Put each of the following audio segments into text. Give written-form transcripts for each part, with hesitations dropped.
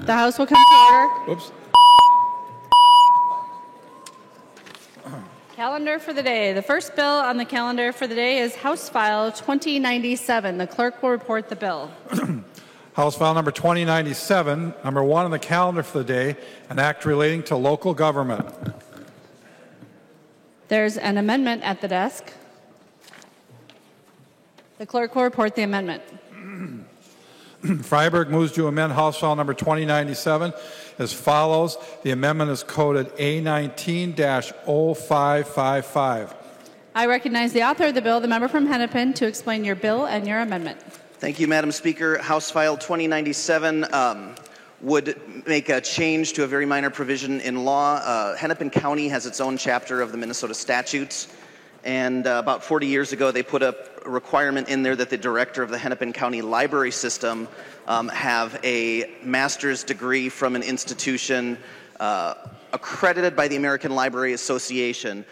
The House will come to order. Oops. Calendar for the day. The first bill on the calendar for the day is House File 2097. The clerk will report the bill. House File number 2097, number 1 on the calendar for the day, an act relating to local government. There's an amendment at the desk. The clerk will report the amendment. Freiberg moves to amend House File number 2097 as follows. The amendment is coded A19-0555. I recognize the author of the bill, the member from Hennepin, to explain your bill and your amendment. Thank you, Madam Speaker. House File 2097 would make a change to a very minor provision in law. Hennepin County has its own chapter of the Minnesota statutes, and about 40 years ago they put a requirement in there that the director of the Hennepin County Library System have a master's degree from an institution accredited by the American Library Association.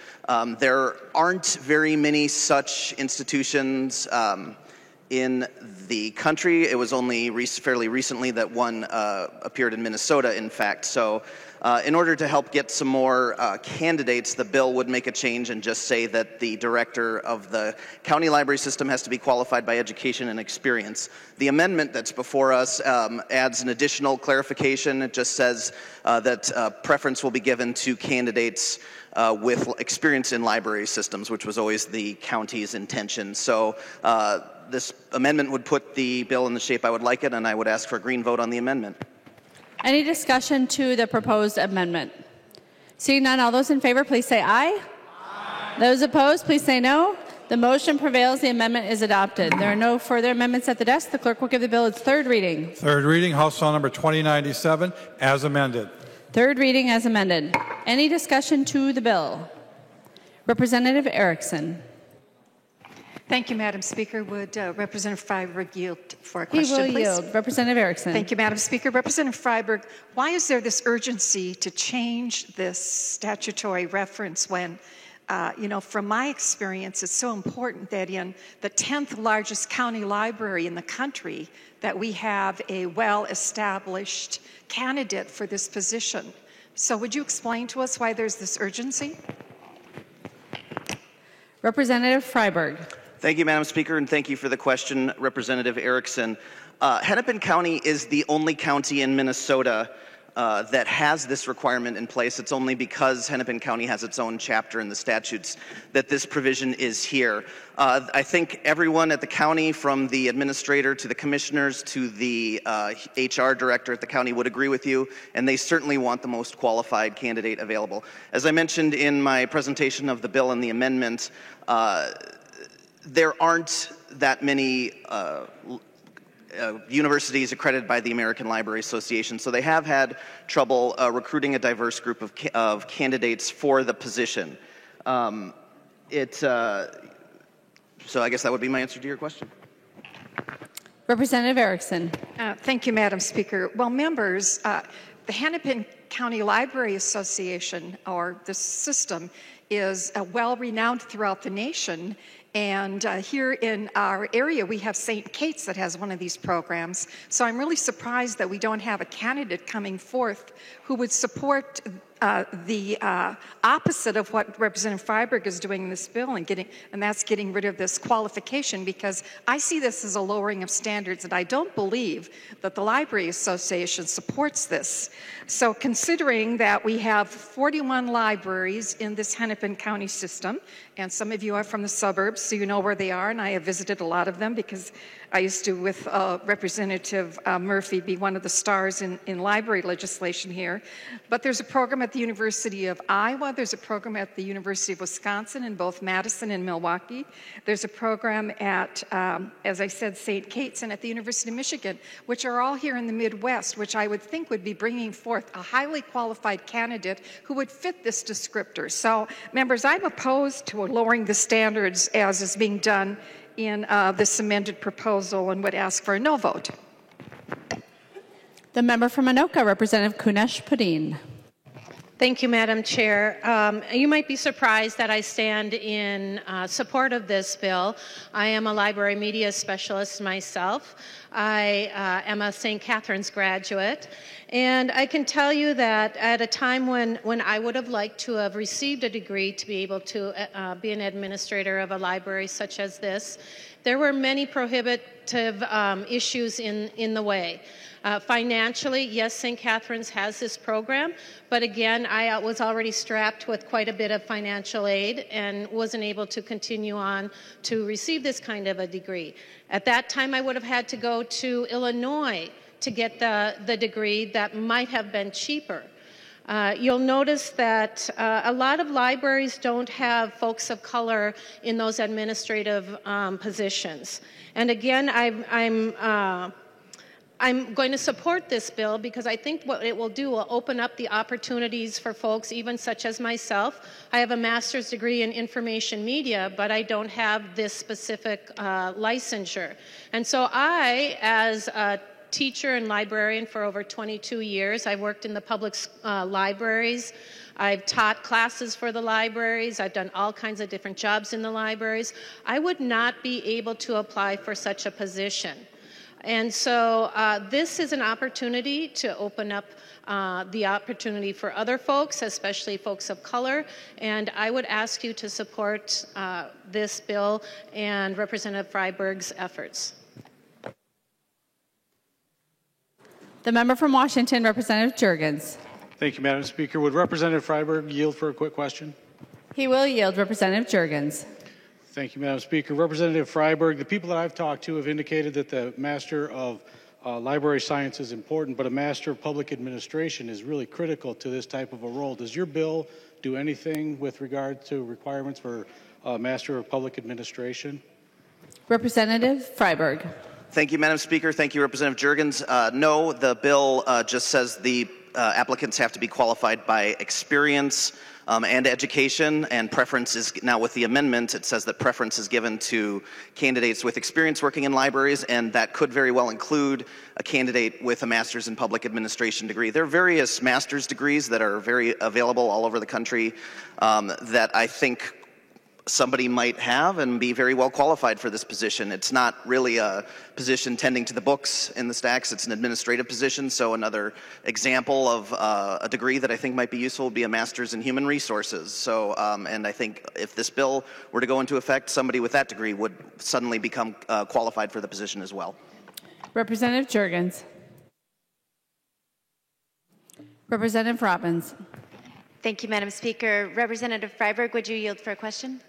There aren't very many such institutions in the country. It was only fairly recently that one appeared in Minnesota, in fact. So in order to help get some more candidates, the bill would make a change and just say that the director of the county library system has to be qualified by education and experience. The amendment that's before us adds an additional clarification. It just says that preference will be given to candidates with experience in library systems, which was always the county's intention. So this amendment would put the bill in the shape I would like it, and I would ask for a green vote on the amendment. Any discussion to the proposed amendment? Seeing none, all those in favor, please say aye. Aye. Those opposed, please say no. The motion prevails. The amendment is adopted. There are no further amendments at the desk. The clerk will give the bill its third reading. Third reading, House File number 2097, as amended. Third reading as amended. Any discussion to the bill? Representative Erickson. Thank you, Madam Speaker. Would Representative Freiberg yield for a question, He will yield. Representative Erickson. Thank you, Madam Speaker. Representative Freiberg, why is there this urgency to change this statutory reference when, from my experience, it's so important that in the 10th largest county library in the country that we have a well-established candidate for this position. So would you explain to us why there's this urgency? Representative Freiberg. Thank you, Madam Speaker, and thank you for the question, Representative Erickson. Hennepin County is the only county in Minnesota that has this requirement in place. It's only because Hennepin County has its own chapter in the statutes that this provision is here. I think everyone at the county, from the administrator to the commissioners to the HR director at the county, would agree with you, and they certainly want the most qualified candidate available. As I mentioned in my presentation of the bill and the amendment, there aren't that many universities accredited by the American Library Association, so they have had trouble recruiting a diverse group of candidates for the position. So I guess that would be my answer to your question. Representative Erickson. Thank you, Madam Speaker. Well, members, the Hennepin County Library Association, or the system, is well-renowned throughout the nation. And here in our area, we have St. Kate's that has one of these programs. So I'm really surprised that we don't have a candidate coming forth who would support the opposite of what Representative Freiberg is doing in this bill, and that's getting rid of this qualification, because I see this as a lowering of standards, and I don't believe that the Library Association supports this. So considering that we have 41 libraries in this Hennepin County system, and some of you are from the suburbs, so you know where they are, and I have visited a lot of them because I used to, with Representative Murphy, be one of the stars in library legislation here. But there's a program at the University of Iowa. There's a program at the University of Wisconsin in both Madison and Milwaukee. There's a program at, as I said, St. Kate's, and at the University of Michigan, which are all here in the Midwest, which I would think would be bringing forth a highly qualified candidate who would fit this descriptor. So, members, I'm opposed to lowering the standards as is being done in this amended proposal, and would ask for a no vote. The member from Anoka, Representative Kunesh Padin. Thank you, Madam Chair. You might be surprised that I stand in support of this bill. I am a library media specialist myself. I am a St. Catherine's graduate. And I can tell you that at a time when I would have liked to have received a degree to be able to be an administrator of a library such as this, there were many prohibitive issues in the way. Financially, yes, St. Catherine's has this program, but again, I was already strapped with quite a bit of financial aid and wasn't able to continue on to receive this kind of a degree. At that time, I would have had to go to Illinois to get the degree that might have been cheaper. You'll notice that a lot of libraries don't have folks of color in those administrative positions. And again, I'm going to support this bill because I think what it will do will open up the opportunities for folks, even such as myself. I have a master's degree in information media, but I don't have this specific licensure. And so I, as a teacher and librarian for over 22 years, I've worked in the public libraries. I've taught classes for the libraries. I've done all kinds of different jobs in the libraries. I would not be able to apply for such a position. And so this is an opportunity to open up the opportunity for other folks, especially folks of color. And I would ask you to support this bill and Representative Freiberg's efforts. The member from Washington, Representative Jurgens. Thank you, Madam Speaker. Would Representative Freiberg yield for a quick question? He will yield. Representative Jurgens. Thank you, Madam Speaker. Representative Freiberg, the people that I've talked to have indicated that the Master of Library Science is important, but a Master of Public Administration is really critical to this type of a role. Does your bill do anything with regard to requirements for Master of Public Administration? Representative Freiberg. Thank you, Madam Speaker. Thank you, Representative Jurgens. No, the bill just says the applicants have to be qualified by experience and education, and preference is now with the amendment. It says that preference is given to candidates with experience working in libraries, and that could very well include a candidate with a master's in public administration degree. There are various master's degrees that are very available all over the country that I think somebody might have and be very well qualified for this position. It's not really a position tending to the books in the stacks. It's an administrative position. So another example of a degree that I think might be useful would be a master's in human resources. So, and I think if this bill were to go into effect, somebody with that degree would suddenly become qualified for the position as well. Representative Jurgens. Representative Robbins. Thank you, Madam Speaker. Representative Freiberg, would you yield for a question?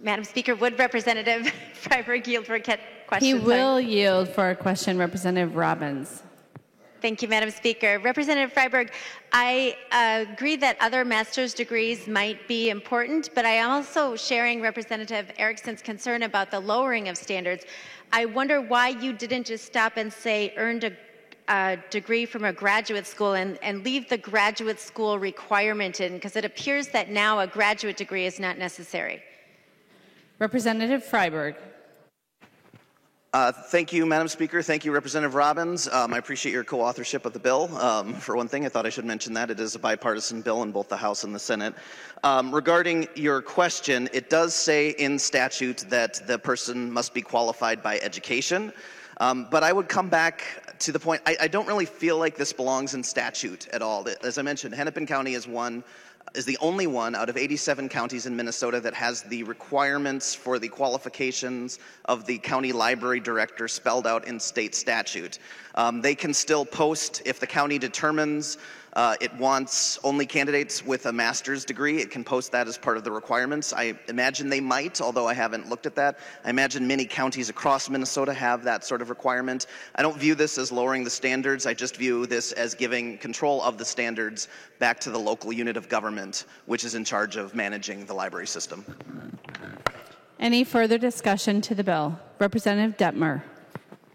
Madam Speaker, would Representative Freiberg yield for a question? He will yield for a question, Representative Robbins. Thank you, Madam Speaker. Representative Freiberg, I agree that other master's degrees might be important, but I am also sharing Representative Erickson's concern about the lowering of standards. I wonder why you didn't just stop and say earned a degree from a graduate school and leave the graduate school requirement in, because it appears that now a graduate degree is not necessary. Representative Freiberg. Thank you, Madam Speaker. Thank you, Representative Robbins. I appreciate your co-authorship of the bill. For one thing, I thought I should mention that it is a bipartisan bill in both the House and the Senate. Regarding your question, it does say in statute that the person must be qualified by education. But I would come back to the point, I don't really feel like this belongs in statute at all. As I mentioned, Hennepin County is the only one out of 87 counties in Minnesota that has the requirements for the qualifications of the county library director spelled out in state statute. They can still post, if the county determines it wants only candidates with a master's degree, it can post that as part of the requirements. I imagine they might, although I haven't looked at that. I imagine many counties across Minnesota have that sort of requirement. I don't view this as lowering the standards. I just view this as giving control of the standards back to the local unit of government, which is in charge of managing the library system. Any further discussion to the bill? Representative Detmer.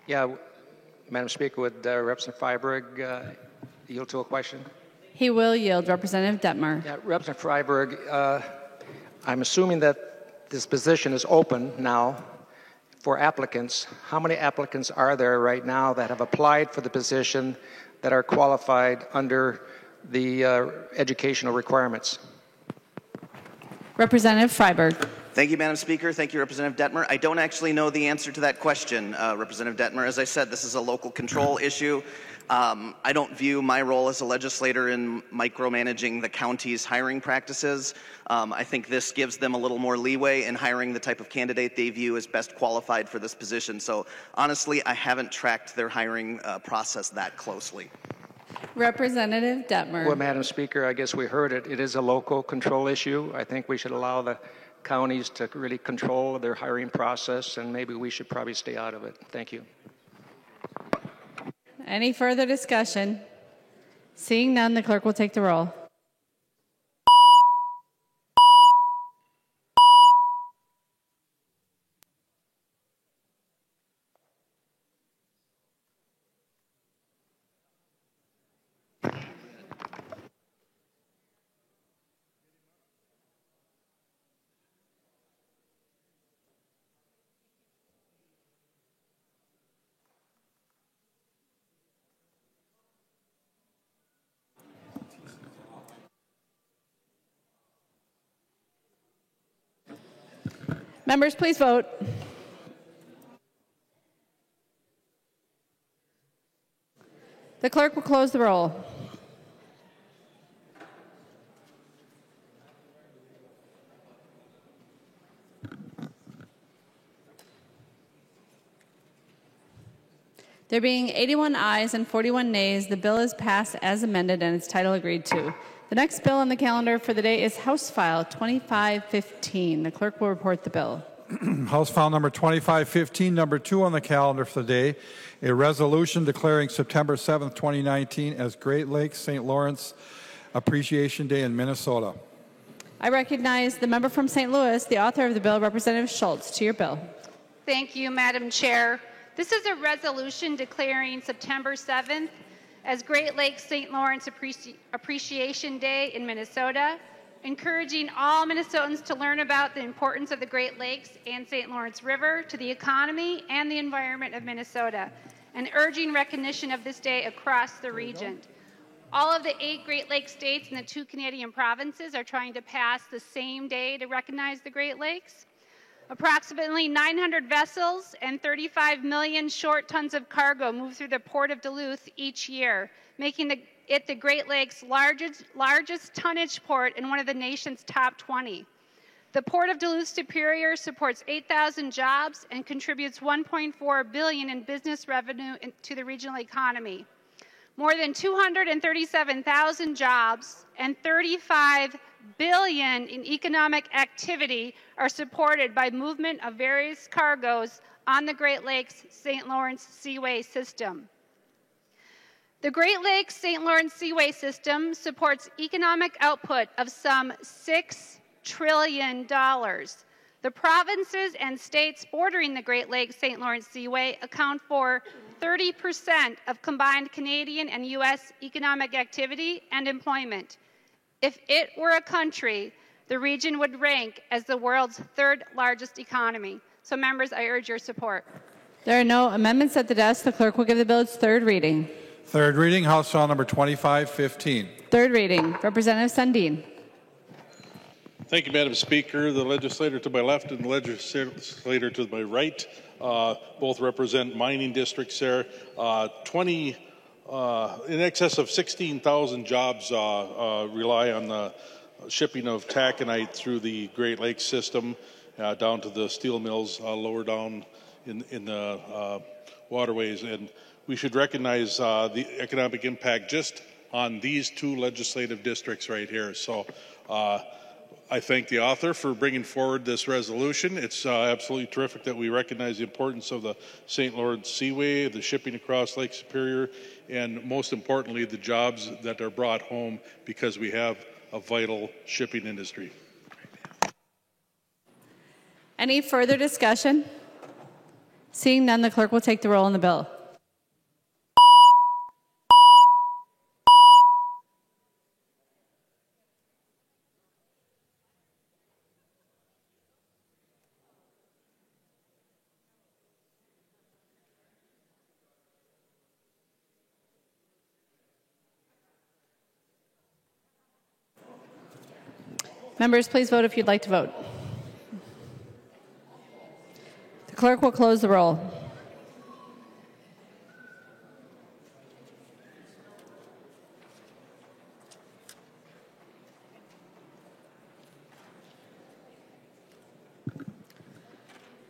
Yeah, Madam Speaker, would Representative Freiberg yield to a question? He will yield. Representative Detmer. Yeah, Representative Freiberg, I'm assuming that this position is open now for applicants. How many applicants are there right now that have applied for the position that are qualified under the educational requirements. Representative Freiberg. Thank you, Madam Speaker. Thank you, Representative Detmer. I don't actually know the answer to that question, Representative Detmer. As I said, this is a local control issue. I don't view my role as a legislator in micromanaging the county's hiring practices. I think this gives them a little more leeway in hiring the type of candidate they view as best qualified for this position. So honestly, I haven't tracked their hiring process that closely. Representative Detmer. Well, Madam Speaker, I guess we heard it. It is a local control issue. I think we should allow the counties to really control their hiring process, and maybe we should probably stay out of it. Thank you. Any further discussion? Seeing none, the clerk will take the roll. Members, please vote. The clerk will close the roll. There being 81 ayes and 41 nays, the bill is passed as amended and its title agreed to. The next bill on the calendar for the day is House File 2515. The clerk will report the bill. House File number 2515, number 2 on the calendar for the day, a resolution declaring September 7th, 2019 as Great Lakes St. Lawrence Appreciation Day in Minnesota. I recognize the member from St. Louis, the author of the bill, Representative Schultz. To your bill. Thank you, Madam Chair. This is a resolution declaring September 7th as Great Lakes St. Lawrence Appreciation Day in Minnesota, encouraging all Minnesotans to learn about the importance of the Great Lakes and St. Lawrence River to the economy and the environment of Minnesota, and urging recognition of this day across the region. All of the 8 Great Lakes states and the 2 Canadian provinces are trying to pass the same day to recognize the Great Lakes. Approximately 900 vessels and 35 million short tons of cargo move through the Port of Duluth each year, making it the Great Lakes' largest tonnage port and one of the nation's top 20. The Port of Duluth Superior supports 8,000 jobs and contributes $1.4 billion in business revenue to the regional economy. More than 237,000 jobs and $35 billion in economic activity are supported by movement of various cargoes on the Great Lakes St. Lawrence Seaway System. The Great Lakes St. Lawrence Seaway System supports economic output of some $6 trillion. The provinces and states bordering the Great Lakes St. Lawrence Seaway account for 30% of combined Canadian and U.S. economic activity and employment. If it were a country, the region would rank as the world's 3rd largest economy. So, members, I urge your support. There are no amendments at the desk. The clerk will give the bill its 3rd reading. 3rd reading, House File number 2515. 3rd reading, Representative Sundin. Thank you, Madam Speaker. The legislator to my left and the legislator to my right both represent mining districts there. In excess of 16,000 jobs rely on the shipping of taconite through the Great Lakes system down to the steel mills lower down in the waterways. And we should recognize the economic impact just on these 2 legislative districts right here. So I thank the author for bringing forward this resolution. It's absolutely terrific that we recognize the importance of the St. Lawrence Seaway, the shipping across Lake Superior, and most importantly, the jobs that are brought home because we have a vital shipping industry. Any further discussion? Seeing none, the clerk will take the roll on the bill. Members, please vote if you'd like to vote. The clerk will close the roll.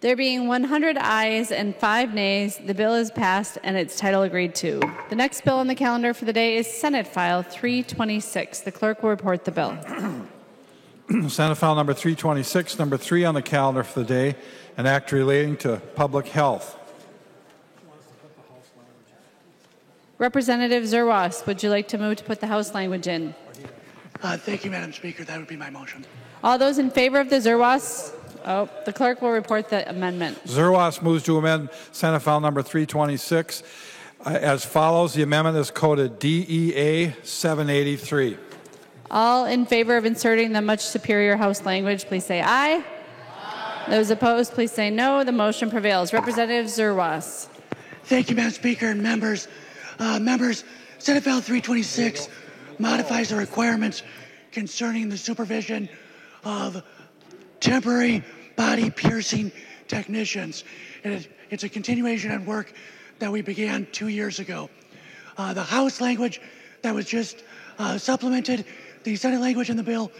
There being 100 ayes and 5 nays, the bill is passed and its title agreed to. The next bill on the calendar for the day is Senate File 326. The clerk will report the bill. Senate File number 326, number 3 on the calendar for the day, an act relating to public health. Representative Zerwas, would you like to move to put the House language in? Thank you, Madam Speaker. That would be my motion. All those in favor of the Zerwas? Oh, the clerk will report the amendment. Zerwas moves to amend Senate File number 326 as follows. The amendment is coded DEA 783. All in favor of inserting the much superior House language, please say aye. Aye. Those opposed, please say no. The motion prevails. Representative Zerwas. Thank you, Madam Speaker and members. Senate File 326 modifies the requirements concerning the supervision of temporary body piercing technicians. It's a continuation on work that we began 2 years ago. The House language that was just supplemented, the Senate language in the bill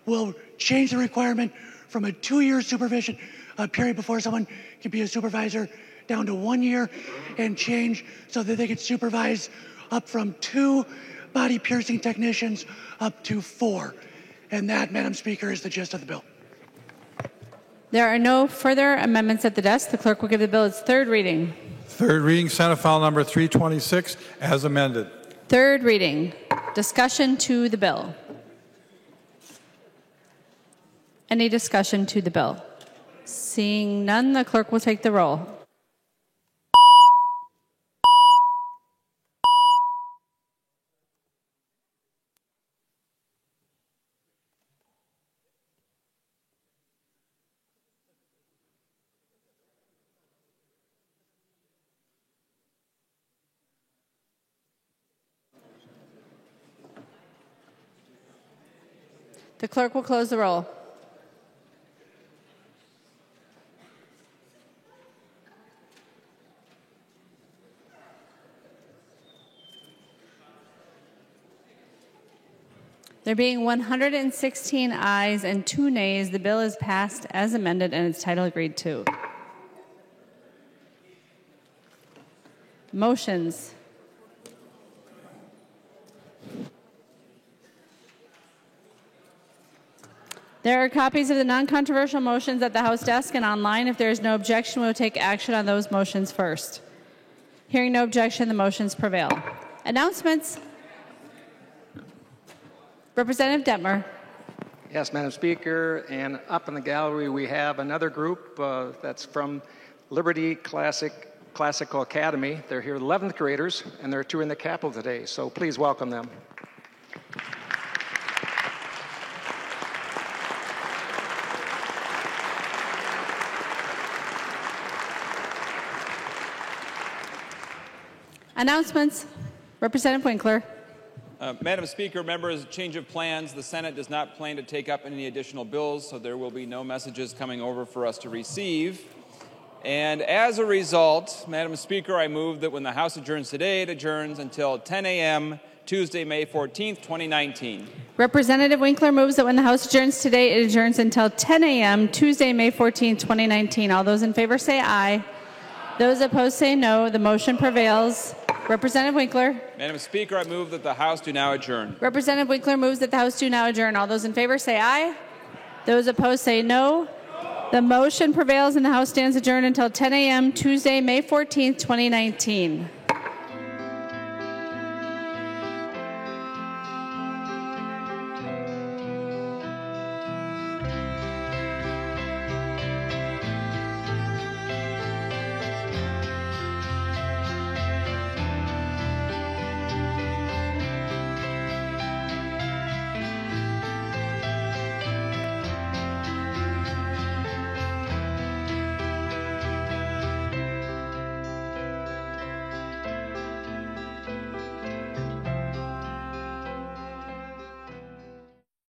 will change the requirement from a 2-year supervision period before someone can be a supervisor down to 1 year, and change so that they could supervise up from 2 body piercing technicians up to 4. And that, Madam Speaker, is the gist of the bill. There are no further amendments at the desk. The clerk will give the bill its third reading. Third reading, Senate File number 326 as amended. Third reading. Discussion to the bill. Any discussion to the bill? Seeing none, the clerk will take the roll. The clerk will close the roll. There being 116 ayes and 2 nays, the bill is passed as amended and its title agreed to. Motions. There are copies of the non-controversial motions at the House desk and online. If there is no objection, we will take action on those motions first. Hearing no objection, the motions prevail. Announcements. Representative Detmer. Yes, Madam Speaker, and up in the gallery we have another group that's from Liberty Classical Academy. They're here 11th graders, and they're touring the Capitol today, so please welcome them. Announcements. Representative Winkler. Madam Speaker, members, change of plans. The Senate does not plan to take up any additional bills, so there will be no messages coming over for us to receive. And as a result, Madam Speaker, I move that when the House adjourns today, it adjourns until 10 a.m. Tuesday, May 14th, 2019. Representative Winkler moves that when the House adjourns today, it adjourns until 10 a.m. Tuesday, May 14th, 2019. All those in favor say aye. Those opposed say no. The motion prevails. Representative Winkler. Madam Speaker, I move that the House do now adjourn. Representative Winkler moves that the House do now adjourn. All those in favor say aye. Those opposed say no. The motion prevails and the House stands adjourned until 10 a.m. Tuesday, May 14th, 2019.